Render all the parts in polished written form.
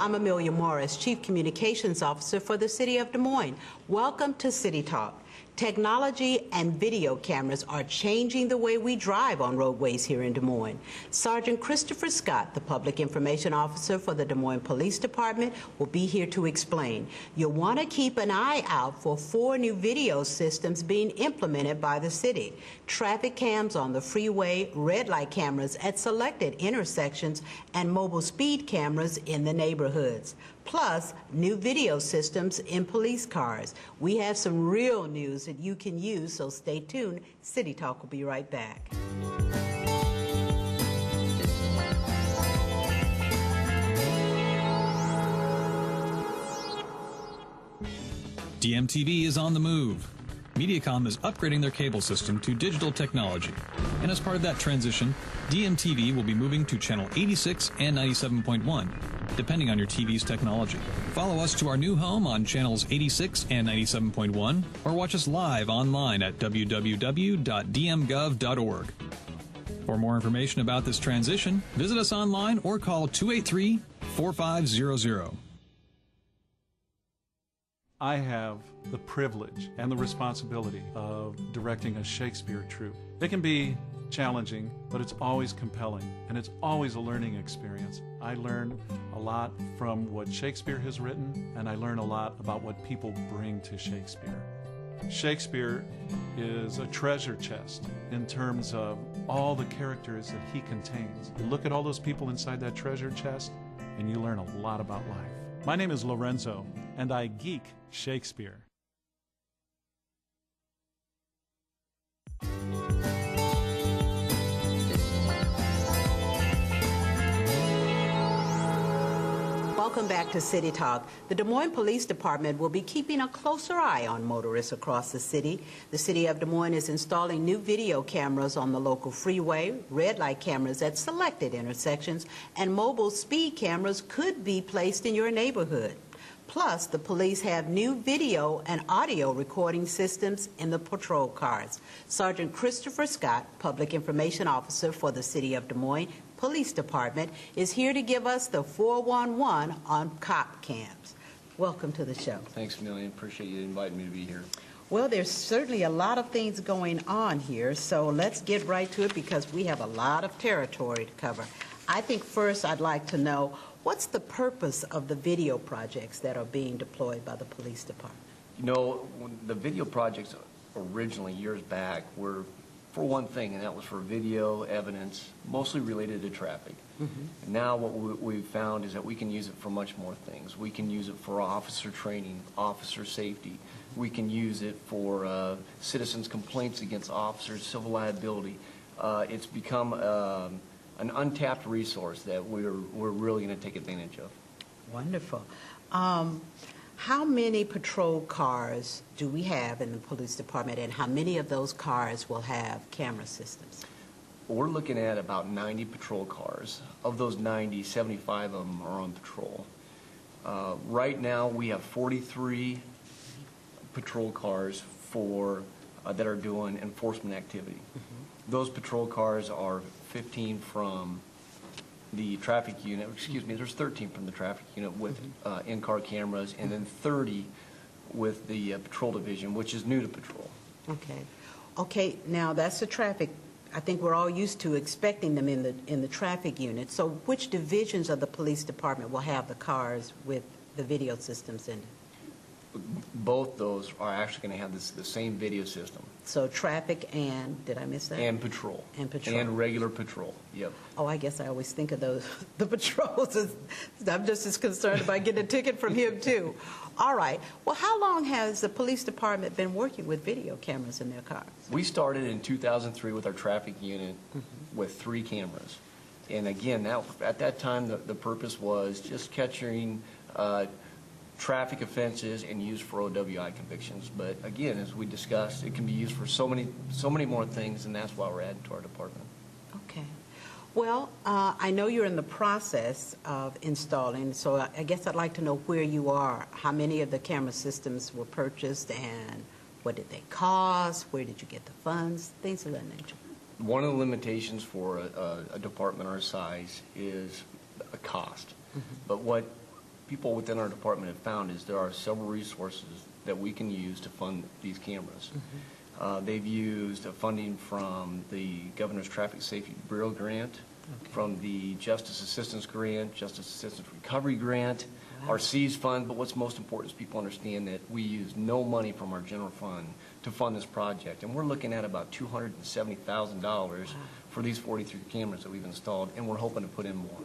I'm Amelia Morris, Chief Communications Officer for the City of Des Moines. Welcome to City Talk. Technology and video cameras are changing the way we drive on roadways here in Des Moines. Sergeant Christopher Scott, the Public Information Officer for the Des Moines Police Department, will be here to explain. You'll want to keep an eye out for 4 new video systems being implemented by the city. Traffic cams on the freeway, red light cameras at selected intersections, and mobile speed cameras in the neighborhoods. Plus, new video systems in police cars. We have some real news that you can use, so stay tuned. City Talk will be right back. DMTV is on the move. Mediacom is upgrading their cable system to digital technology. And as part of that transition, DMTV will be moving to channel 86 and 97.1, depending on your TV's technology. Follow us to our new home on channels 86 and 97.1, or watch us live online at www.dmgov.org. For more information about this transition, visit us online or call 283-4500. I have the privilege and the responsibility of directing a Shakespeare troupe. It can be challenging, but it's always compelling, and it's always a learning experience. I learn a lot from what Shakespeare has written, and I learn a lot about what people bring to Shakespeare. Shakespeare is a treasure chest in terms of all the characters that he contains. You look at all those people inside that treasure chest, and you learn a lot about life. My name is Lorenzo, and I geek Shakespeare. Welcome back to City Talk. The Des Moines Police Department will be keeping a closer eye on motorists across the city. The City of Des Moines is installing new video cameras on the local freeway, red light cameras at selected intersections, and mobile speed cameras could be placed in your neighborhood. Plus, the police have new video and audio recording systems in the patrol cars. Sergeant Christopher Scott, Public Information Officer for the City of Des Moines Police Department, is here to give us the 411 on cop cams. Welcome to the show. Thanks, Amelia. Appreciate you inviting me to be here. Well, there's certainly a lot of things going on here, so let's get right to it because we have a lot of territory to cover. I think first I'd like to know, what's the purpose of the video projects that are being deployed by the police department? You know, the video projects originally, years back, were for one thing, and that was for video evidence, mostly related to traffic. And now what we've found is that we can use it for much more things. We can use it for officer training, officer safety. We can use it for citizens' complaints against officers, civil liability. It's become an untapped resource that we're really going to take advantage of. Wonderful. How many patrol cars do we have in the police department, and how many of those cars will have camera systems? We're looking at about 90 patrol cars. Of those 90, 75 of them are on patrol. Right now, we have 43 patrol cars that are doing enforcement activity. Those patrol cars are 15 from the traffic unit, there's 13 from the traffic unit with in-car cameras, and then 30 with the patrol division, which is new to patrol. Okay, now that's the traffic. I think we're all used to expecting them in the traffic unit. So which divisions of the police department will have the cars with the video systems in it? Both those are actually going to have the same video system. So traffic and, did I miss that? And patrol. And patrol. And regular patrol, yep. Oh, I guess I always think of the patrols. I'm just as concerned about getting a ticket from him, too. All right. Well, how long has the police department been working with video cameras in their cars? We started in 2003 with our traffic unit with 3 cameras. And again, at that time, the purpose was just catching traffic offenses and used for OWI convictions. But again, as we discussed, it can be used for so many more things, and that's why we're adding to our department. Okay. Well, I know you're in the process of installing, so I guess I'd like to know where you are. How many of the camera systems were purchased, and what did they cost? Where did you get the funds? Things of that nature. One of the limitations for a department our size is a cost. But what people within our department have found is there are several resources that we can use to fund these cameras. They've used funding from the Governor's Traffic Safety Bureau grant, from the Justice Assistance Grant, Justice Assistance Recovery Grant, our SEAS fund, but what's most important is people understand that we use no money from our general fund to fund this project. And we're looking at about $270,000 for these 43 cameras that we've installed, and we're hoping to put in more.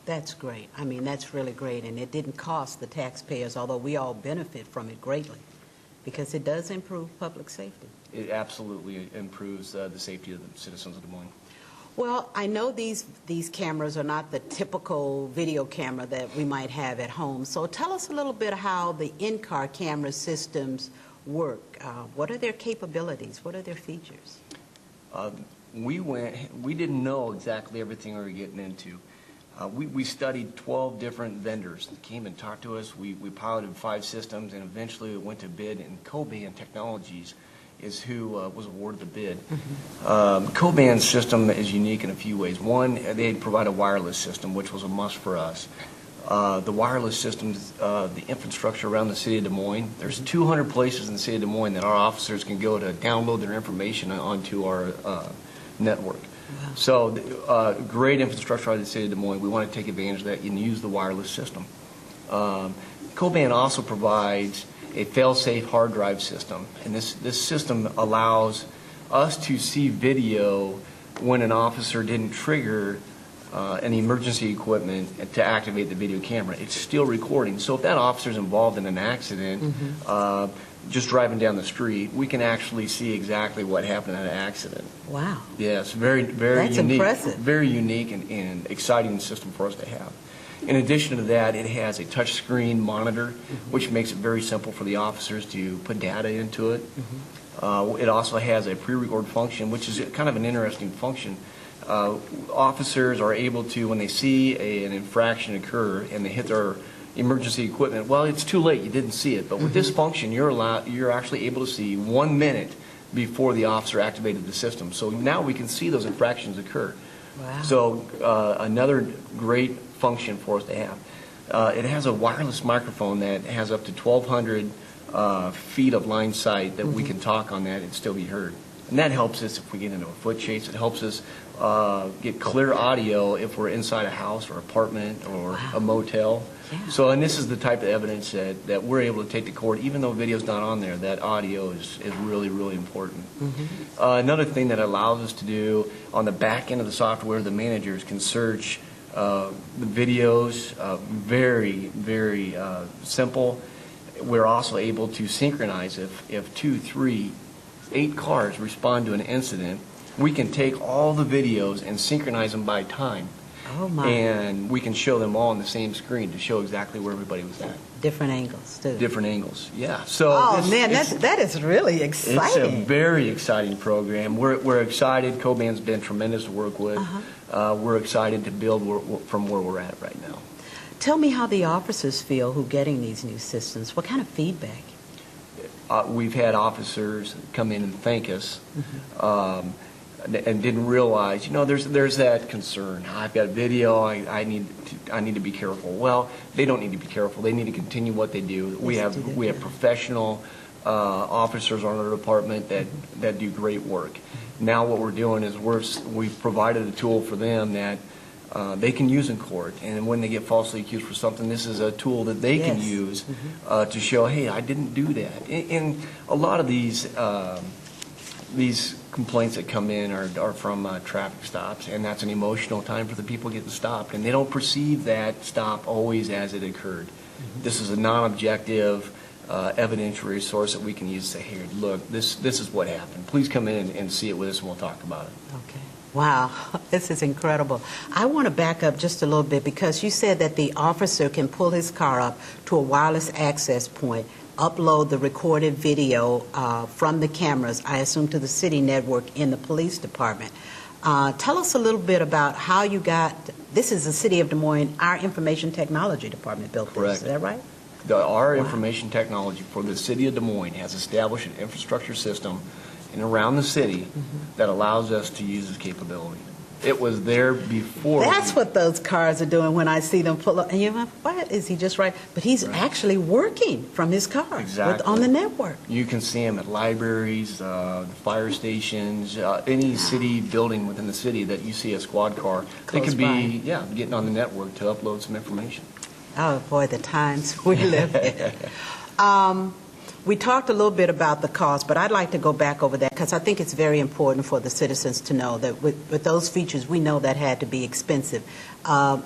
That's great. I mean, that's really great, and it didn't cost the taxpayers, although we all benefit from it greatly, because it does improve public safety. It absolutely improves the safety of the citizens of Des Moines. Well, I know these cameras are not the typical video camera that we might have at home, so tell us a little bit how the in-car camera systems work. What are their capabilities? What are their features? We didn't know exactly everything we were getting into. We studied 12 different vendors that came and talked to us. We piloted 5 systems, and eventually it went to bid, and Coban Technologies is who was awarded the bid. Coban's system is unique in a few ways. One, they provide a wireless system, which was a must for us. The wireless systems, the infrastructure around the city of Des Moines, there's 200 places in the city of Des Moines that our officers can go to download their information onto our network. Wow. So great infrastructure out of the city of Des Moines. We want to take advantage of that and use the wireless system. Coban also provides a fail-safe hard drive system, and this system allows us to see video when an officer didn't trigger any emergency equipment to activate the video camera. It's still recording. So if that officer's involved in an accident, just driving down the street, we can actually see exactly what happened in that accident. Wow. Yes, very That's unique. Impressive. Very unique and exciting system for us to have. In addition to that, it has a touch screen monitor, which makes it very simple for the officers to put data into it. It also has a pre-record function, which is kind of an interesting function. Officers are able to, when they see an infraction occur and they hit their emergency equipment, well, it's too late, you didn't see it. But with this function, you're actually able to see 1 minute before the officer activated the system. So now we can see those infractions occur. Wow. So another great function for us to have. It has a wireless microphone that has up to 1,200 feet of line sight that we can talk on that and still be heard. And that helps us if we get into a foot chase. It helps us get clear audio if we're inside a house or apartment or a motel. Yeah. So, and this is the type of evidence that we're able to take to court, even though video's not on there, that audio is really, really important. Another thing that allows us to do on the back end of the software, the managers can search the videos, very, very simple. We're also able to synchronize if 2, 3, 8 cars respond to an incident, we can take all the videos and synchronize them by time. Oh my. And we can show them all on the same screen to show exactly where everybody was at. Different angles, too. Different angles, yeah. So that is really exciting. It's a very exciting program. We're excited. Coban's been tremendous to work with. We're excited to build from where we're at right now. Tell me how the officers feel who are getting these new systems. What kind of feedback? We've had officers come in and thank us and didn't realize, there's that concern. I've got video, I need to be careful. Well, they don't need to be careful. They need to continue what they do. We have professional officers on our department that do great work. Now what we're doing is we've provided a tool for them that they can use in court, and when they get falsely accused for something, this is a tool that they can use to show, hey, I didn't do that. And a lot of these complaints that come in are from traffic stops, and that's an emotional time for the people getting stopped, and they don't perceive that stop always as it occurred. This is a non-objective evidentiary source that we can use to say, here, look, this is what happened. Please come in and see it with us, and we'll talk about it. Okay. Wow, this is incredible. I want to back up just a little bit because you said that the officer can pull his car up to a wireless access point, upload the recorded video from the cameras, I assume to the city network in the police department. Tell us a little bit about how you got, this is the city of Des Moines, our information technology department built this, is that right? Our information technology for the city of Des Moines has established an infrastructure system and around the city that allows us to use this capability. It was there before. That's what those cars are doing when I see them pull up. And you're like, what? Is he just right? But he's actually working from his car on the network. You can see him at libraries, fire stations, any city building within the city that you see a squad car. They could be, getting on the network to upload some information. Oh, boy, the times we live in. We talked a little bit about the cost, but I'd like to go back over that because I think it's very important for the citizens to know that with those features, we know that had to be expensive.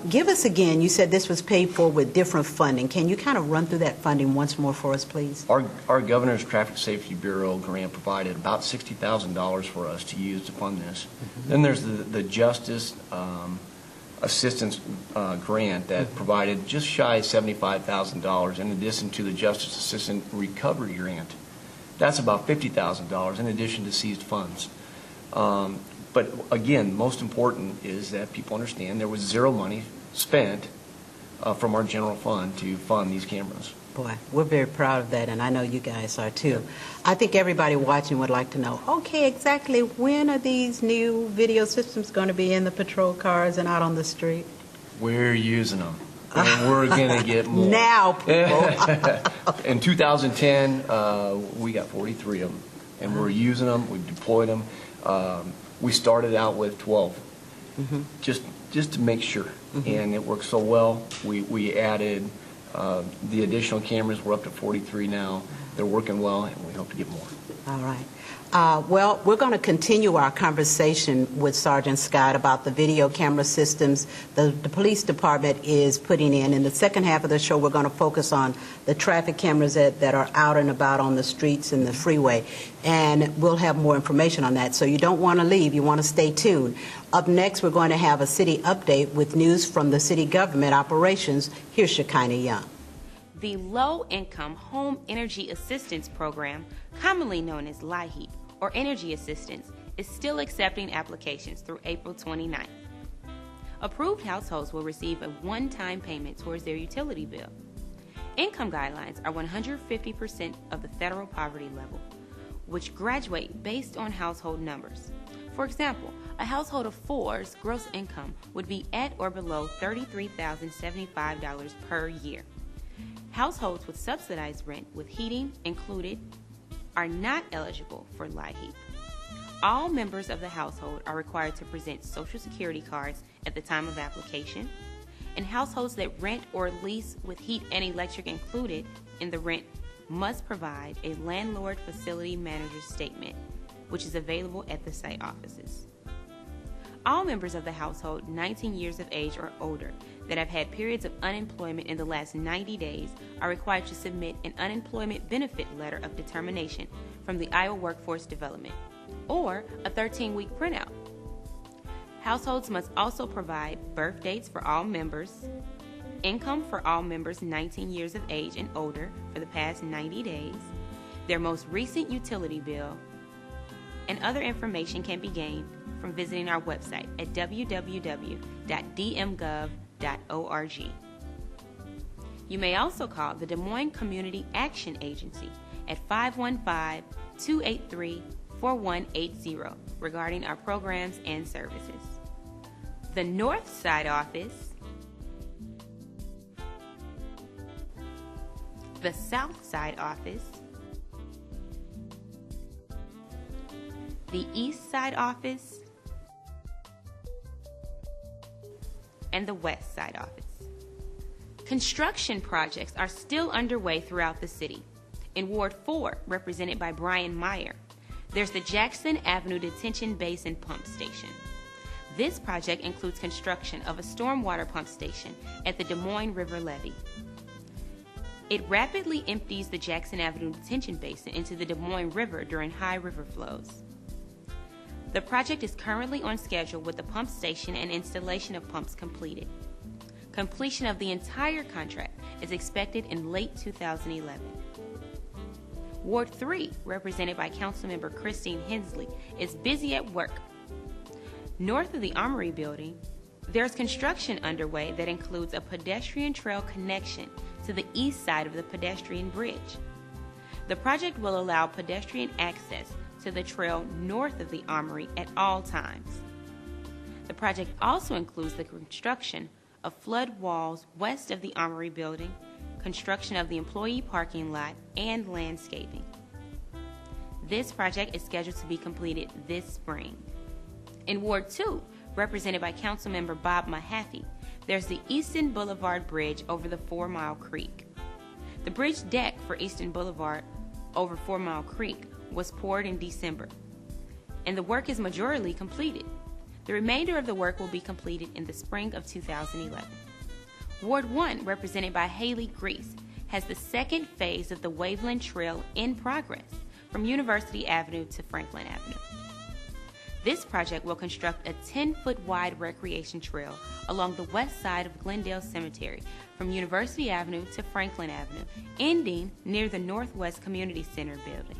Give us again, you said this was paid for with different funding. Can you kind of run through that funding once more for us, please? Our Governor's Traffic Safety Bureau grant provided about $60,000 for us to use to fund this. Then there's the Justice Assistance grant that provided just shy of $75,000 in addition to the Justice Assistant Recovery Grant. That's about $50,000 in addition to seized funds. But again, most important is that people understand there was zero money spent from our general fund to fund these cameras. Boy, we're very proud of that, and I know you guys are too. I think everybody watching would like to know, okay, exactly when are these new video systems going to be in the patrol cars and out on the street? We're using them, and we're going to get more. Now, people. In 2010, we got 43 of them, and we're using them, we deployed them. We started out with 12, just to make sure, and it worked so well. We added the additional cameras. We're up to 43 now. They're working well, and we hope to get more. All right. Well, we're going to continue our conversation with Sergeant Scott about the video camera systems the police department is putting in. In the second half of the show, we're going to focus on the traffic cameras that are out and about on the streets and the freeway. And we'll have more information on that. So you don't want to leave. You want to stay tuned. Up next, we're going to have a city update with news from the city government operations. Here's Shekinah Young. The Low-Income Home Energy Assistance Program, commonly known as LIHEAP, or Energy Assistance, is still accepting applications through April 29th. Approved households will receive a one-time payment towards their utility bill. Income guidelines are 150% of the federal poverty level, which graduate based on household numbers. For example, a household of four's gross income would be at or below $33,075 per year. Households with subsidized rent with heating included are not eligible for LIHEAP. All members of the household are required to present Social Security cards at the time of application, and households that rent or lease with heat and electric included in the rent must provide a landlord facility manager's statement, which is available at the site offices. All members of the household 19 years of age or older that have had periods of unemployment in the last 90 days are required to submit an unemployment benefit letter of determination from the Iowa Workforce Development, or a 13-week printout. Households must also provide birth dates for all members, income for all members 19 years of age and older for the past 90 days, their most recent utility bill, and other information can be gained from visiting our website at www.dmgov.org. You may also call the Des Moines Community Action Agency at 515-283-4180 regarding our programs and services. The North Side Office, the South Side Office, the East Side Office, and the West Side Office. Construction projects are still underway throughout the city. In Ward 4, represented by Brian Meyer, there's the Jackson Avenue Detention Basin Pump Station. This project includes construction of a stormwater pump station at the Des Moines River Levee. It rapidly empties the Jackson Avenue Detention Basin into the Des Moines River during high river flows. The project is currently on schedule with the pump station and installation of pumps completed. Completion of the entire contract is expected in late 2011. Ward 3, represented by Councilmember Christine Hensley, is busy at work. North of the Armory building, there's construction underway that includes a pedestrian trail connection to the east side of the pedestrian bridge. The project will allow pedestrian access to the trail north of the Armory at all times. The project also includes the construction of flood walls west of the Armory building, construction of the employee parking lot, and landscaping. This project is scheduled to be completed this spring. In Ward 2, represented by Councilmember Bob Mahaffey, there's the Easton Boulevard Bridge over the 4 Mile Creek. The bridge deck for Easton Boulevard over 4 Mile Creek was poured in December, and the work is majorly completed. The remainder of the work will be completed in the spring of 2011. Ward 1, represented by Haley Grease, has the second phase of the Waveland Trail in progress from University Avenue to Franklin Avenue. This project will construct a 10-foot wide recreation trail along the west side of Glendale Cemetery from University Avenue to Franklin Avenue, ending near the Northwest Community Center building.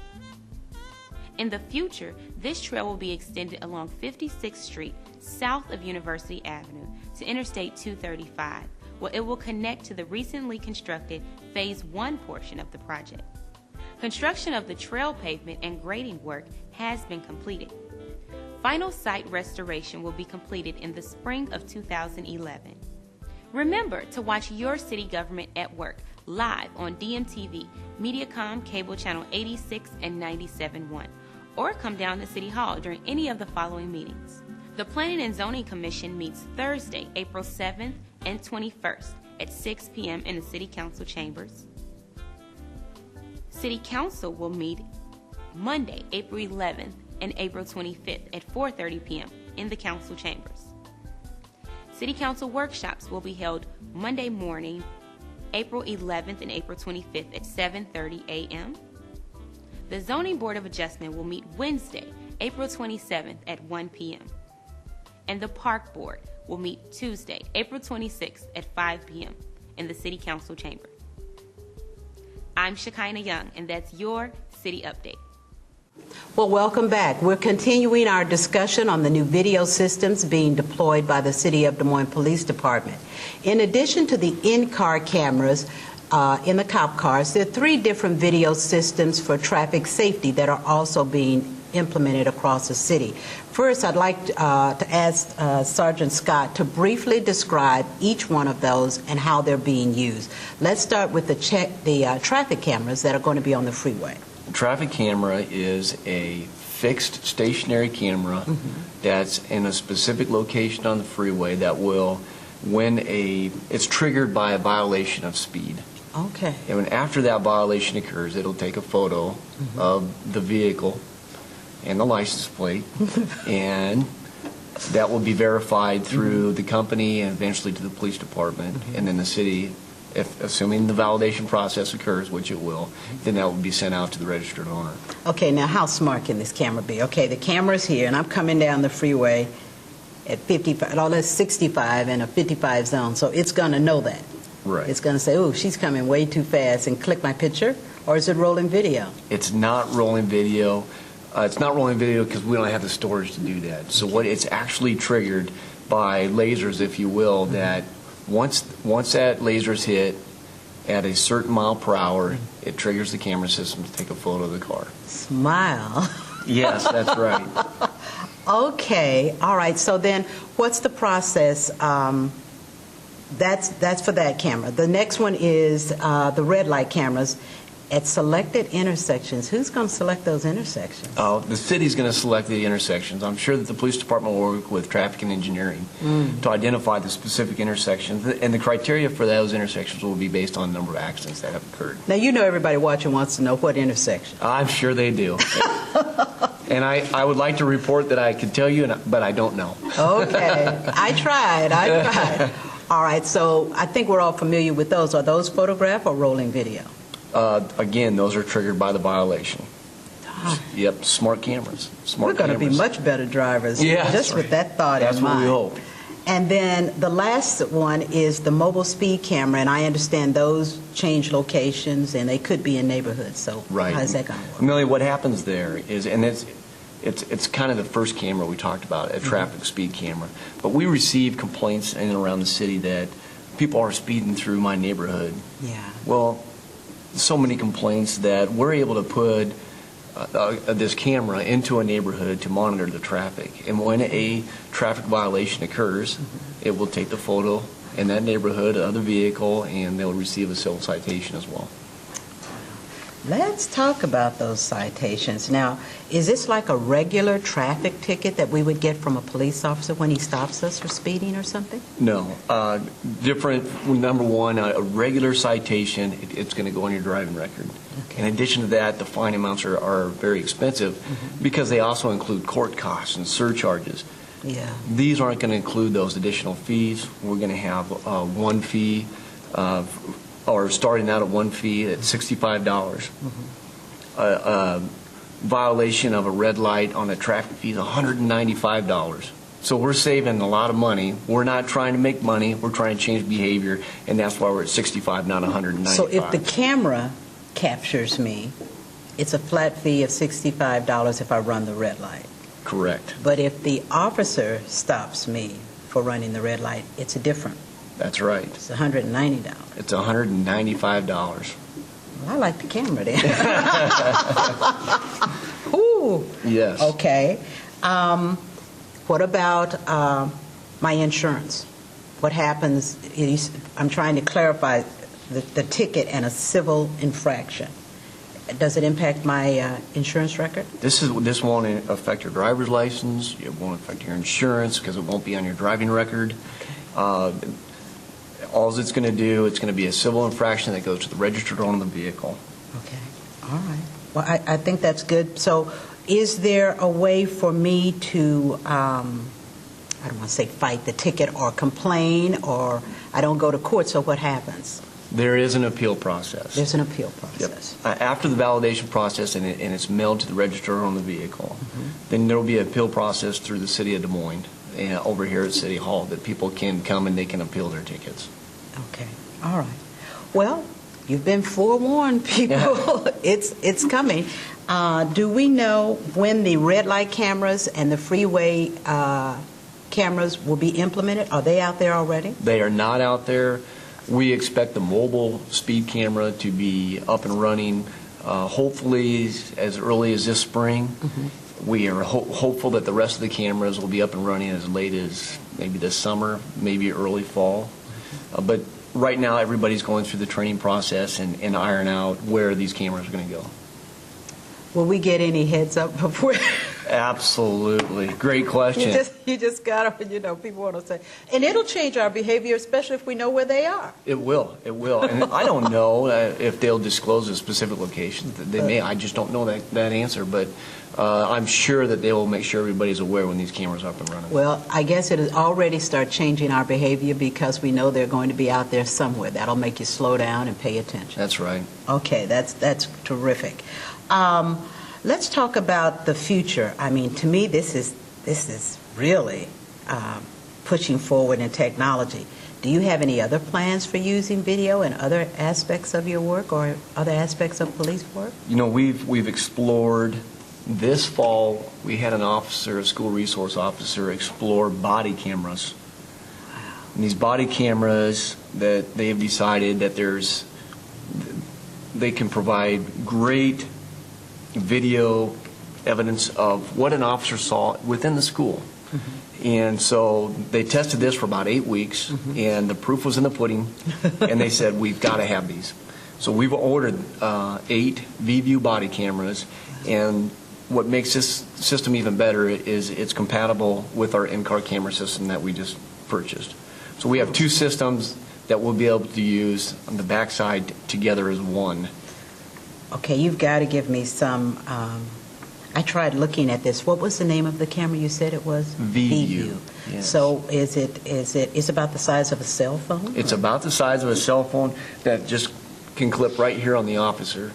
In the future, this trail will be extended along 56th Street south of University Avenue to Interstate 235, where it will connect to the recently constructed Phase 1 portion of the project. Construction of the trail pavement and grading work has been completed. Final site restoration will be completed in the spring of 2011. Remember to watch your city government at work live on DMTV, Mediacom Cable Channel 86 and 97.1, or come down to City Hall during any of the following meetings. The Planning and Zoning Commission meets Thursday, April 7th and 21st at 6 p.m. in the City Council chambers. City Council will meet Monday, April 11th and April 25th at 4:30 p.m. in the Council chambers. City Council workshops will be held Monday morning, April 11th and April 25th at 7:30 a.m. The Zoning Board of Adjustment will meet Wednesday, April 27th at 1 p.m. And the Park Board will meet Tuesday, April 26th at 5 p.m. in the City Council chamber. I'm Shekinah Young, and that's your City Update. Well, welcome back. We're continuing our discussion on the new video systems being deployed by the City of Des Moines Police Department. In addition to the in-car cameras in the cop cars, there are 3 different video systems for traffic safety that are also being implemented across the city. First, I'd like to ask Sergeant Scott to briefly describe each one of those and how they're being used. Let's start with the traffic cameras that are going to be on the freeway. The traffic camera is a fixed stationary camera that's in a specific location on the freeway that will, it's triggered by a violation of speed. Okay. And when after that violation occurs, it'll take a photo of the vehicle and the license plate, and that will be verified through the company and eventually to the police department, and then the city, assuming the validation process occurs, which it will, then that will be sent out to the registered owner. Okay, now how smart can this camera be? Okay, the camera's here, and I'm coming down the freeway at 55, oh, that's 65 in a 55 zone, so it's going to know that. Right. It's going to say, oh, she's coming way too fast, and click my picture, or is it rolling video? It's not rolling video. It's not rolling video because we don't have the storage to do that. So what it's actually triggered by lasers, if you will, that once that laser's hit at a certain mile per hour, it triggers the camera system to take a photo of the car. Smile. Yes, that's right. Okay, all right. So then, what's the process? That's for that camera. The next one is the red light cameras at selected intersections. Who's going to select those intersections? The city's going to select the intersections. I'm sure that the police department will work with traffic and engineering to identify the specific intersections, and the criteria for those intersections will be based on the number of accidents that have occurred. Now, you know everybody watching wants to know what intersection. I'm sure they do. And I would like to report that I could tell you, but I don't know. Okay. I tried. All right, so I think we're all familiar with those. Are those photograph or rolling video? Again, those are triggered by the violation. Yep, smart cameras. We're going to be much better drivers, just with that thought in mind. That's what we hope. And then the last one is the mobile speed camera, and I understand those change locations, and they could be in neighborhoods. So right. How's that going to work? Millie, what happens there is, and it's kind of the first camera we talked about, a traffic speed camera. But we receive complaints in and around the city that people are speeding through my neighborhood. Yeah. Well, so many complaints that we're able to put this camera into a neighborhood to monitor the traffic. And when a traffic violation occurs, it will take the photo in that neighborhood of the vehicle, and they'll receive a civil citation as well. Let's talk about those citations. Now, is this like a regular traffic ticket that we would get from a police officer when he stops us for speeding or something? No. Different, number one, a regular citation, it's going to go on your driving record. Okay. In addition to that, the fine amounts are very expensive because they also include court costs and surcharges. Yeah. These aren't going to include those additional fees. We're going to have one fee, or starting out at one fee at $65. Violation of a red light on a traffic fee is $195. So we're saving a lot of money. We're not trying to make money. We're trying to change behavior, and that's why we're at 65, not 195. So if the camera captures me, it's a flat fee of $65 if I run the red light. Correct. But if the officer stops me for running the red light, it's a different. That's right. It's $190. It's $195. Well, I like the camera then. Ooh. Yes. Okay. What about my insurance? What happens? I'm trying to clarify the ticket and a civil infraction. Does it impact my insurance record? This won't affect your driver's license. It won't affect your insurance because it won't be on your driving record. All it's going to do, it's going to be a civil infraction that goes to the registered owner of the vehicle. Okay. All right. Well, I think that's good. So is there a way for me to, I don't want to say fight the ticket or complain, or I don't go to court, so what happens? There is an appeal process. There's an appeal process. Yep. After the validation process and it's mailed to the registered owner of the vehicle, then there will be an appeal process through the city of Des Moines and over here at City Hall that people can come and they can appeal their tickets. Okay. All right. Well, you've been forewarned, people. It's coming. Do we know when the red light cameras and the freeway cameras will be implemented? Are they out there already? They are not out there. We expect the mobile speed camera to be up and running hopefully as early as this spring. We are hopeful that the rest of the cameras will be up and running as late as maybe this summer, maybe early fall. But right now, everybody's going through the training process and iron out where these cameras are going to go. Will we get any heads up before? Absolutely. Great question. You just got to, people want to say. And it'll change our behavior, especially if we know where they are. It will. It will. And I don't know if they'll disclose a specific location. They may. I just don't know that answer. But I'm sure that they will make sure everybody's aware when these cameras are up and running. Well, I guess it has already started changing our behavior because we know they're going to be out there somewhere. That'll make you slow down and pay attention. That's right. Okay, that's terrific. Let's talk about the future. I mean, to me, this is really pushing forward in technology. Do you have any other plans for using video in other aspects of your work or other aspects of police work? We've explored. This fall, we had an officer, a school resource officer, explore body cameras. Wow. And these body cameras that they have decided that they can provide great video evidence of what an officer saw within the school. And so they tested this for about 8 weeks, and the proof was in the pudding, and they said, we've got to have these. So we've ordered 8 V-View body cameras, and what makes this system even better is it's compatible with our in-car camera system that we just purchased. So we have 2 systems that we'll be able to use on the backside together as one. Okay, you've got to give me some. I tried looking at this. What was the name of the camera you said it was? V-View. Yes. So it's about the size of a cell phone? It's about the size of a cell phone that just can clip right here on the officer.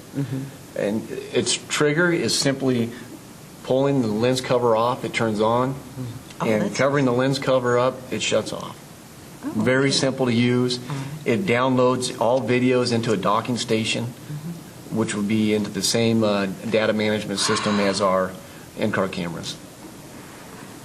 And its trigger is simply pulling the lens cover off, it turns on, and covering the lens cover up, it shuts off. Very simple to use. It downloads all videos into a docking station, which would be into the same data management system as our in-car cameras.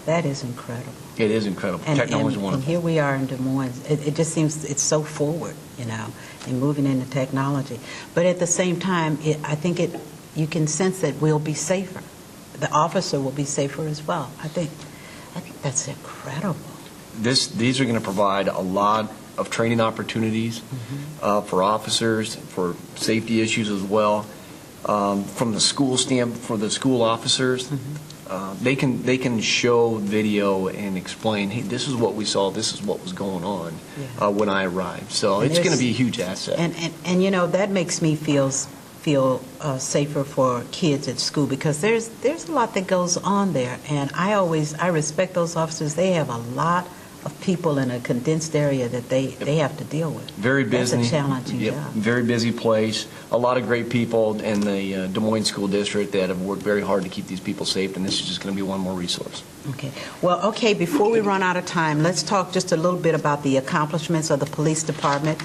That is incredible. It is incredible. Technology is wonderful. And here we are in Des Moines. It just seems it's so forward, and moving into technology. But at the same time, I think you can sense that we'll be safer. The officer will be safer as well. I think that's incredible. These are going to provide a lot of training opportunities for officers, for safety issues as well. From the school for the school officers, they can show video and explain, hey, this is what we saw, this is what was going on when I arrived. So it's going to be a huge asset. And you know, that makes me feel safer for kids at school, because there's a lot that goes on there, and I respect those officers. They have a lot of people in a condensed area that they have to deal with. Very busy. That's a challenging job. Very busy place. A lot of great people in the Des Moines School District that have worked very hard to keep these people safe, and this is just going to be one more resource. Okay. Well, okay, before we run out of time, let's talk just a little bit about the accomplishments of the police department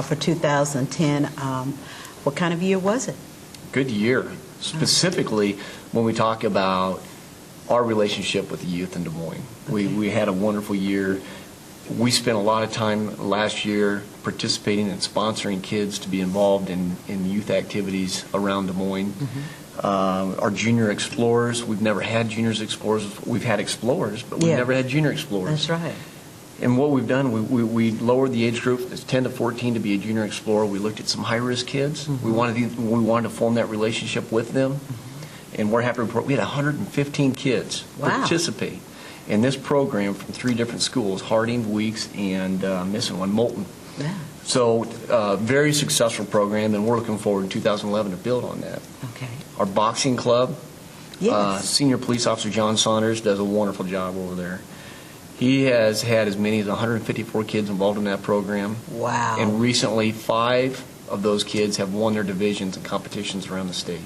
for 2010. What kind of year was it? Good year. Specifically, when we talk about our relationship with the youth in Des Moines. Okay. We had a wonderful year. We spent a lot of time last year participating and sponsoring kids to be involved in youth activities around Des Moines. Our junior explorers, we've never had juniors explorers. We've had explorers, but we've never had junior explorers. That's right. And what we've done, we lowered the age group. It's 10 to 14 to be a junior explorer. We looked at some high-risk kids. We wanted to form that relationship with them. And we're happy to report we had 115 kids participate in this program from 3 different schools, Harding, Weeks, and missing one, Moulton. Yeah. So very successful program, and we're looking forward in 2011 to build on that. Okay. Our boxing club, yes. Senior Police Officer John Saunders does a wonderful job over there. He has had as many as 154 kids involved in that program. Wow. And recently, 5 of those kids have won their divisions in competitions around the state.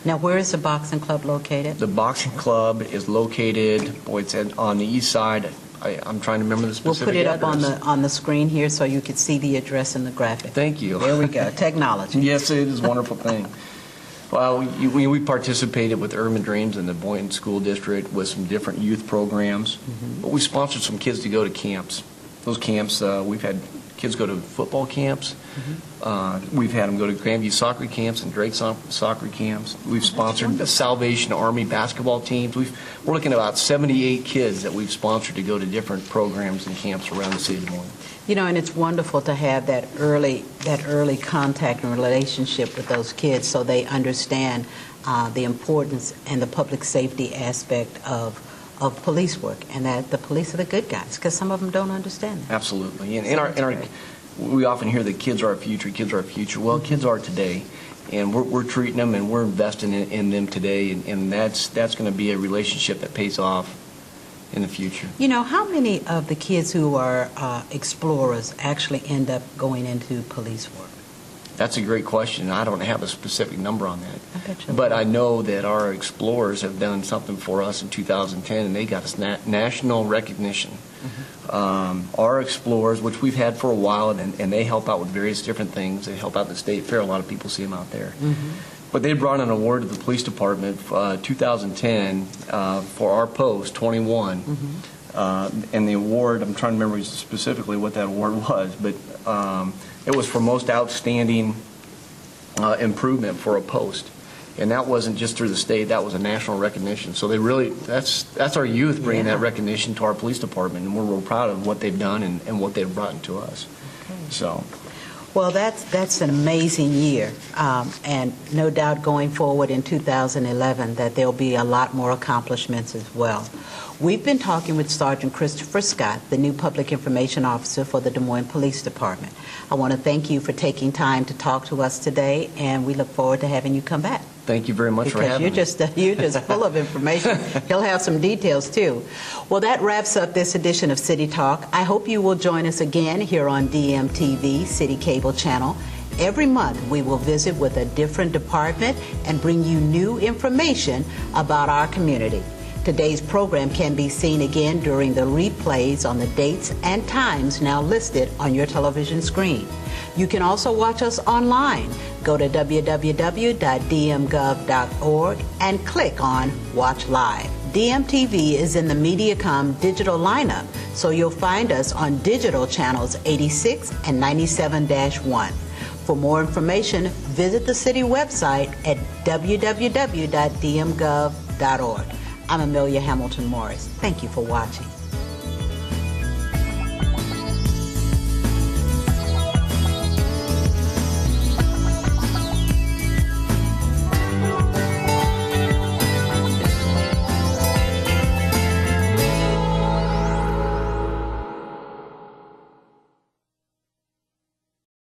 Now, where is the boxing club located? The boxing club is located, it's on the east side. I'm trying to remember the specific We'll put it address. up on the screen here so you can see the address in the graphic. Thank you. There we go. Technology. Yes, it is a wonderful thing. Well, we participated with Urban Dreams in the Boynton School District with some different youth programs. But we sponsored some kids to go to camps. Those camps, we've had kids go to football camps. We've had them go to Grandview soccer camps and Drake soccer camps. We've sponsored the Salvation Army basketball teams. We're looking at about 78 kids that we've sponsored to go to different programs and camps around the city of Des Moines. You know, and it's wonderful to have that early contact and relationship with those kids so they understand the importance and the public safety aspect of police work, and that the police are the good guys, because some of them don't understand that. Absolutely. And we often hear that kids are our future, kids are our future. Well, kids are today, and we're treating them and we're investing in them today, and that's going to be a relationship that pays off in the future. You know, how many of the kids who are explorers actually end up going into police work? That's a great question. I don't have a specific number on that. I bet you. But I know that our explorers have done something for us in 2010, and they got us national recognition. Our explorers, which we've had for a while, and they help out with various different things. They help out in the state fair. A lot of people see them out there. But they brought an award to the police department 2010 for our post, 21. And the award, I'm trying to remember specifically what that award was, but it was for most outstanding improvement for a post. And that wasn't just through the state, that was a national recognition. So they really, that's our youth bringing that recognition to our police department, and we're real proud of what they've done and what they've brought to us. Okay. So. Well, that's an amazing year, and no doubt going forward in 2011 that there'll be a lot more accomplishments as well. We've been talking with Sergeant Christopher Scott, the new Public Information Officer for the Des Moines Police Department. I want to thank you for taking time to talk to us today, and we look forward to having you come back. Thank you very much for having me. Because you're just full of information. He'll have some details, too. Well, that wraps up this edition of City Talk. I hope you will join us again here on DMTV, City Cable Channel. Every month, we will visit with a different department and bring you new information about our community. Today's program can be seen again during the replays on the dates and times now listed on your television screen. You can also watch us online. Go to www.dmgov.org and click on Watch Live. DMTV is in the Mediacom digital lineup, so you'll find us on digital channels 86 and 97-1. For more information, visit the city website at www.dmgov.org. I'm Amelia Hamilton Morris. Thank you for watching.